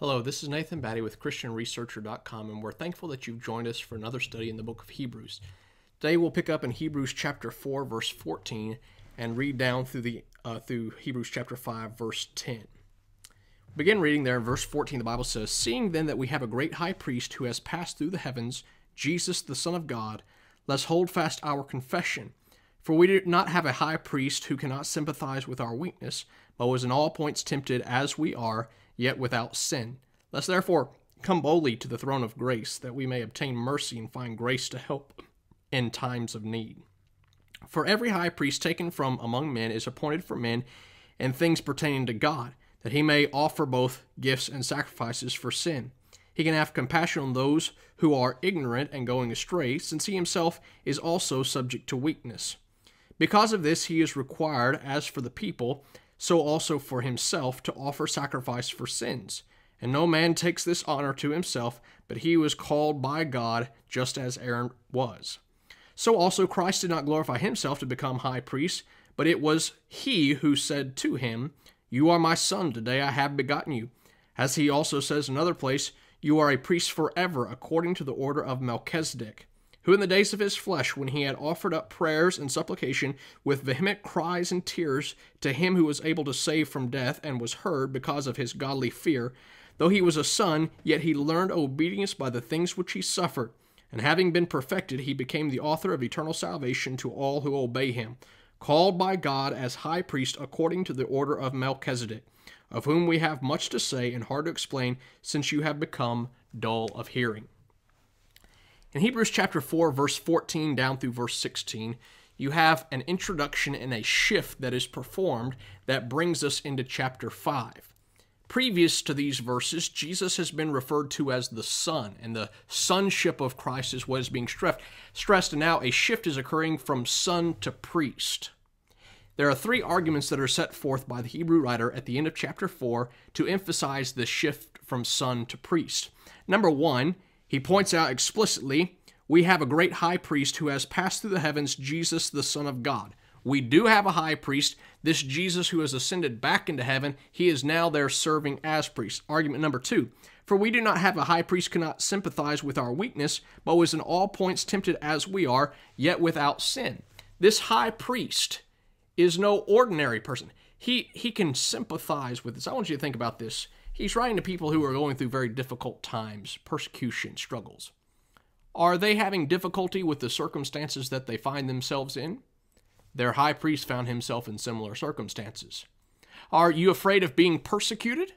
Hello, this is Nathan Batty with ChristianResearcher.com, and we're thankful that you've joined us for another study in the book of Hebrews. Today we'll pick up in Hebrews chapter 4, verse 14, and read down through Hebrews chapter 5, verse 10. Begin reading there in verse 14. The Bible says, "Seeing then that we have a great high priest who has passed through the heavens, Jesus the Son of God, let's hold fast our confession. For we do not have a high priest who cannot sympathize with our weakness, but was in all points tempted as we are, yet without sin. Let's therefore come boldly to the throne of grace, that we may obtain mercy and find grace to help in times of need. For every high priest taken from among men is appointed for men in things pertaining to God, that he may offer both gifts and sacrifices for sin. He can have compassion on those who are ignorant and going astray, since he himself is also subject to weakness. Because of this, he is required, as for the people, so also for himself, to offer sacrifice for sins. And no man takes this honor to himself, but he was called by God, just as Aaron was. So also Christ did not glorify himself to become high priest, but it was he who said to him, 'You are my son, today I have begotten you.' As he also says in another place, 'You are a priest forever, according to the order of Melchizedek, who in the days of his flesh, when he had offered up prayers and supplication with vehement cries and tears to him who was able to save from death, and was heard because of his godly fear, though he was a son, yet he learned obedience by the things which he suffered. And having been perfected, he became the author of eternal salvation to all who obey him, called by God as high priest according to the order of Melchizedek, of whom we have much to say and hard to explain, since you have become dull of hearing." In Hebrews chapter 4, verse 14 down through verse 16, you have an introduction and a shift that is performed that brings us into chapter 5. Previous to these verses, Jesus has been referred to as the Son, and the sonship of Christ is what is being stressed, and now a shift is occurring from son to priest. There are three arguments that are set forth by the Hebrew writer at the end of chapter 4 to emphasize the shift from son to priest. Number one, he points out explicitly, we have a great high priest who has passed through the heavens, Jesus the Son of God. We do have a high priest, this Jesus who has ascended back into heaven. He is now there serving as priest. Argument number two, for we do not have a high priest who cannot sympathize with our weakness, but was in all points tempted as we are, yet without sin. This high priest is no ordinary person. He can sympathize with us. I want you to think about this. He's writing to people who are going through very difficult times, persecution, struggles. Are they having difficulty with the circumstances that they find themselves in? Their high priest found himself in similar circumstances. Are you afraid of being persecuted?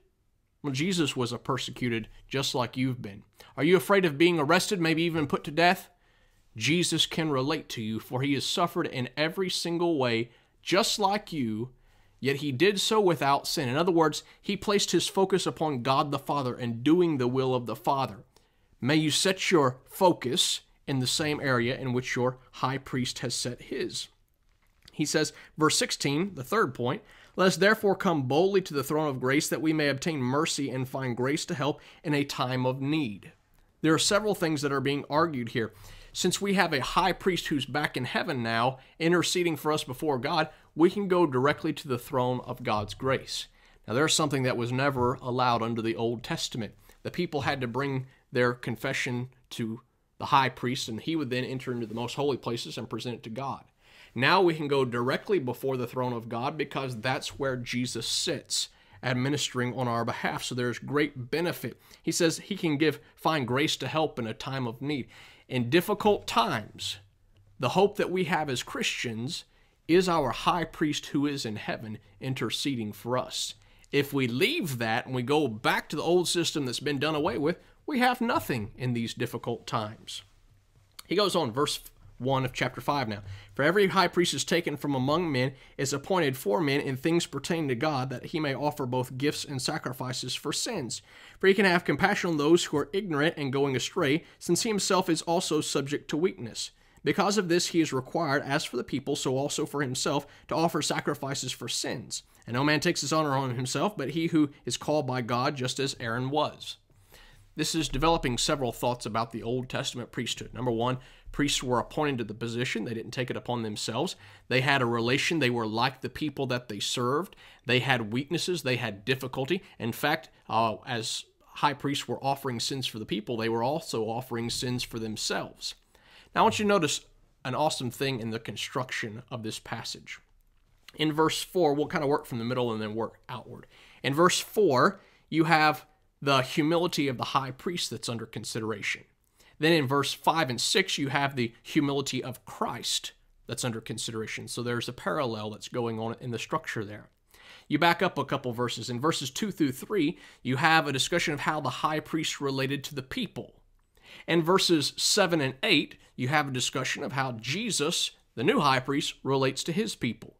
Well, Jesus was persecuted just like you've been. Are you afraid of being arrested, maybe even put to death? Jesus can relate to you, for he has suffered in every single way, just like you, yet he did so without sin. In other words, he placed his focus upon God the Father and doing the will of the Father. May you set your focus in the same area in which your high priest has set his. He says, verse 16, the third point, "Let us therefore come boldly to the throne of grace, that we may obtain mercy and find grace to help in a time of need." There are several things that are being argued here. Since we have a high priest who's back in heaven now, interceding for us before God, we can go directly to the throne of God's grace. Now, there's something that was never allowed under the Old Testament. The people had to bring their confession to the high priest, and he would then enter into the most holy places and present it to God. Now we can go directly before the throne of God because that's where Jesus sits, administering on our behalf. So there's great benefit. He says he can find grace to help in a time of need. In difficult times, the hope that we have as Christians is our high priest who is in heaven interceding for us. If we leave that and we go back to the old system that's been done away with, we have nothing in these difficult times. He goes on, verse 1 of chapter 5 now. "For every high priest is taken from among men, is appointed for men in things pertaining to God, that he may offer both gifts and sacrifices for sins. For he can have compassion on those who are ignorant and going astray, since he himself is also subject to weakness. Because of this, he is required, as for the people, so also for himself, to offer sacrifices for sins. And no man takes his honor on himself, but he who is called by God, just as Aaron was." This is developing several thoughts about the Old Testament priesthood. Number one, priests were appointed to the position. They didn't take it upon themselves. They had a relation. They were like the people that they served. They had weaknesses. They had difficulty. In fact, as high priests were offering sins for the people, they were also offering sins for themselves. Now I want you to notice an awesome thing in the construction of this passage. In verse 4, we'll kind of work from the middle and then work outward. In verse 4, you have the humility of the high priest that's under consideration. Then in verse 5 and 6, you have the humility of Christ that's under consideration. So there's a parallel that's going on in the structure there. You back up a couple verses. In verses 2 through 3, you have a discussion of how the high priest related to the people. In verses 7 and 8, you have a discussion of how Jesus, the new high priest, relates to his people.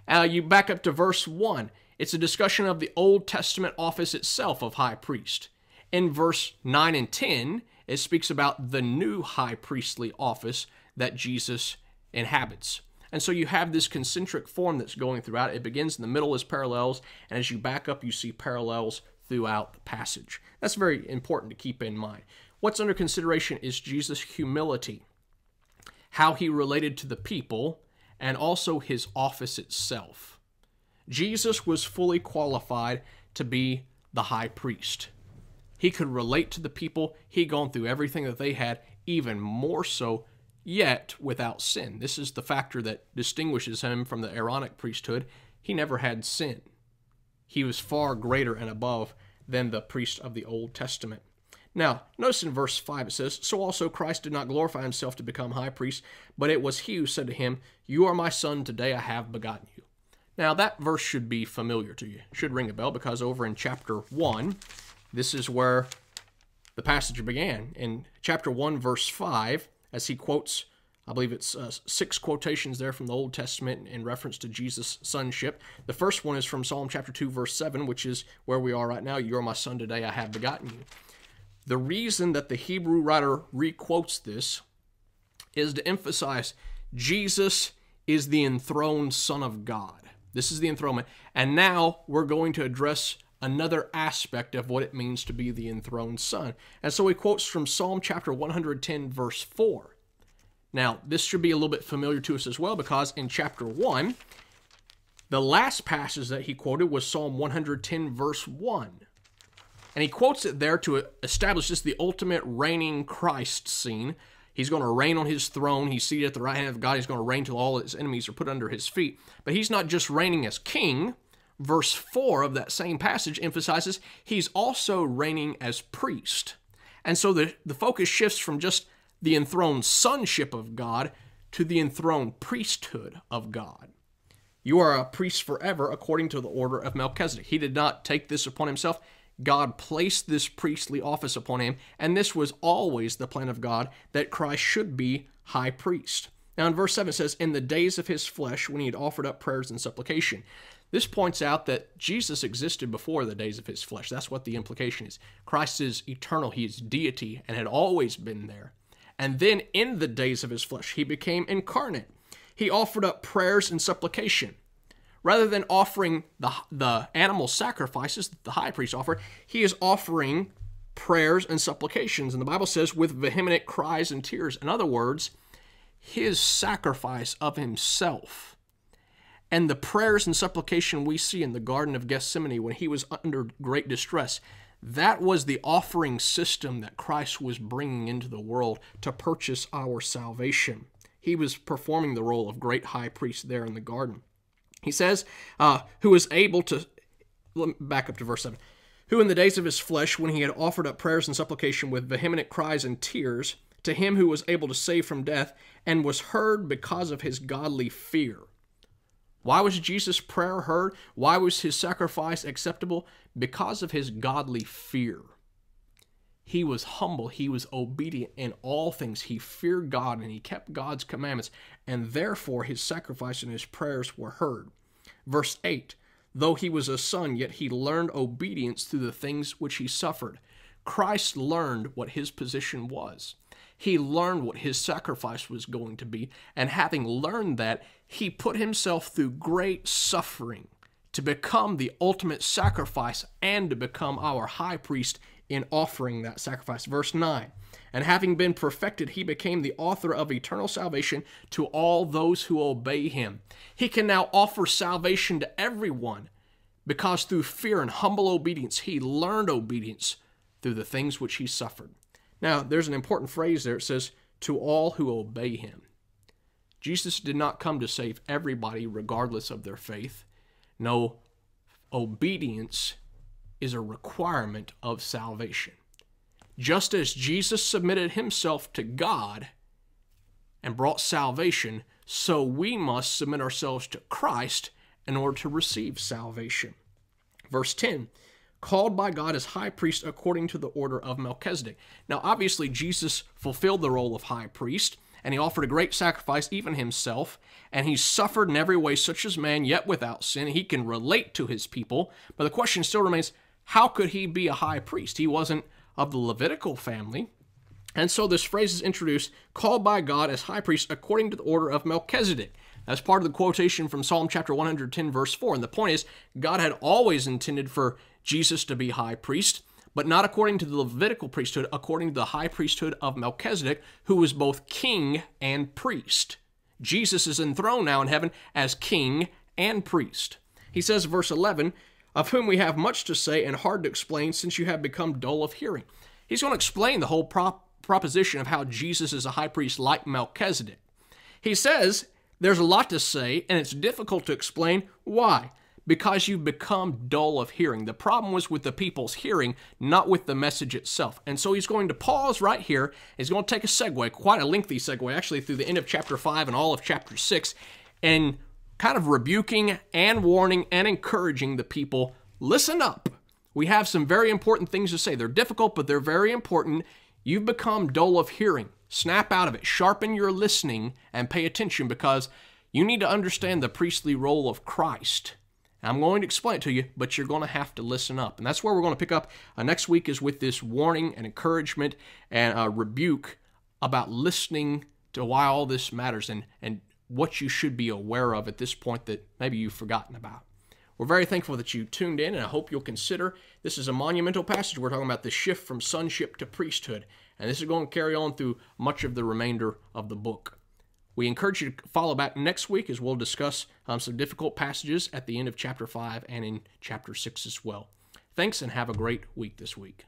You back up to verse 1. It's a discussion of the Old Testament office itself of high priest. In verse 9 and 10, it speaks about the new high priestly office that Jesus inhabits. And so you have this concentric form that's going throughout. It begins in the middle as parallels, and as you back up, you see parallels throughout the passage. That's very important to keep in mind. What's under consideration is Jesus' humility, how he related to the people, and also his office itself. Jesus was fully qualified to be the high priest. He could relate to the people. He'd gone through everything that they had, even more so, yet without sin. This is the factor that distinguishes him from the Aaronic priesthood. He never had sin. He was far greater and above than the priest of the Old Testament. Now, notice in verse 5 it says, "So also Christ did not glorify himself to become high priest, but it was he who said to him, 'You are my son, today I have begotten you.'" Now, that verse should be familiar to you. It should ring a bell, because over in chapter 1, this is where the passage began. In chapter 1, verse 5, as he quotes, I believe it's 6 quotations there from the Old Testament in reference to Jesus' sonship. The first one is from Psalm chapter 2, verse 7, which is where we are right now. "You are my son, today I have begotten you." The reason that the Hebrew writer requotes this is to emphasize Jesus is the enthroned Son of God. This is the enthronement. And now we're going to address another aspect of what it means to be the enthroned Son. And so he quotes from Psalm chapter 110, verse 4. Now, this should be a little bit familiar to us as well, because in chapter 1, the last passage that he quoted was Psalm 110, verse 1. And he quotes it there to establish this, the ultimate reigning Christ scene. He's going to reign on his throne. He's seated at the right hand of God. He's going to reign till all his enemies are put under his feet. But he's not just reigning as king. Verse 4 of that same passage emphasizes he's also reigning as priest. And so the focus shifts from just the enthroned sonship of God to the enthroned priesthood of God. You are a priest forever according to the order of Melchizedek. He did not take this upon himself. God placed this priestly office upon him, and this was always the plan of God, that Christ should be high priest. Now in verse 7 it says, "In the days of his flesh, when he had offered up prayers and supplication." This points out that Jesus existed before the days of his flesh. That's what the implication is. Christ is eternal. He is deity and had always been there. And then in the days of his flesh, he became incarnate. He offered up prayers and supplication. Rather than offering the animal sacrifices that the high priest offered, he is offering prayers and supplications. And the Bible says, with vehement cries and tears. In other words, his sacrifice of himself. And the prayers and supplication we see in the Garden of Gethsemane when he was under great distress, that was the offering system that Christ was bringing into the world to purchase our salvation. He was performing the role of great high priest there in the garden. He says, who was able to, back up to verse 7, "Who in the days of his flesh, when he had offered up prayers and supplication with vehement cries and tears, to him who was able to save from death, and was heard because of his godly fear." Why was Jesus' prayer heard? Why was his sacrifice acceptable? Because of his godly fear. He was humble. He was obedient in all things. He feared God and he kept God's commandments, and therefore his sacrifice and his prayers were heard. Verse 8, "Though he was a son, yet he learned obedience through the things which he suffered." Christ learned what his position was. He learned what his sacrifice was going to be, and having learned that, he put himself through great suffering to become the ultimate sacrifice and to become our high priest in offering that sacrifice. Verse 9, "And having been perfected, he became the author of eternal salvation to all those who obey him." He can now offer salvation to everyone because through fear and humble obedience, he learned obedience through the things which he suffered. Now, there's an important phrase there. It says, to all who obey him. Jesus did not come to save everybody regardless of their faith. No, obedience is a requirement of salvation. Just as Jesus submitted himself to God and brought salvation, so we must submit ourselves to Christ in order to receive salvation. Verse 10, called by God as high priest according to the order of Melchizedek. Now, obviously, Jesus fulfilled the role of high priest, and he offered a great sacrifice, even himself, and he suffered in every way such as man, yet without sin. He can relate to his people, but the question still remains, how could he be a high priest? He wasn't of the Levitical family. And so this phrase is introduced, called by God as high priest according to the order of Melchizedek. That's part of the quotation from Psalm chapter 110, verse 4. And the point is, God had always intended for Jesus to be high priest, but not according to the Levitical priesthood, according to the high priesthood of Melchizedek, who was both king and priest. Jesus is enthroned now in heaven as king and priest. He says, verse 11, of whom we have much to say and hard to explain, since you have become dull of hearing. He's going to explain the whole proposition of how Jesus is a high priest like Melchizedek. He says there's a lot to say, and it's difficult to explain. Why? Because you've become dull of hearing. The problem was with the people's hearing, not with the message itself. And so he's going to pause right here. He's going to take a segue, quite a lengthy segue, actually, through the end of chapter 5 and all of chapter 6, and kind of rebuking and warning and encouraging the people, listen up. We have some very important things to say. They're difficult, but they're very important. You've become dull of hearing. Snap out of it. Sharpen your listening and pay attention, because you need to understand the priestly role of Christ. I'm going to explain it to you, but you're going to have to listen up. And that's where we're going to pick up next week, is with this warning and encouragement and a rebuke about listening to why all this matters and what you should be aware of at this point that maybe you've forgotten about. We're very thankful that you tuned in, and I hope you'll consider this is a monumental passage. We're talking about the shift from sonship to priesthood, and this is going to carry on through much of the remainder of the book. We encourage you to follow back next week, as we'll discuss some difficult passages at the end of chapter 5 and in chapter 6 as well. Thanks, and have a great week this week.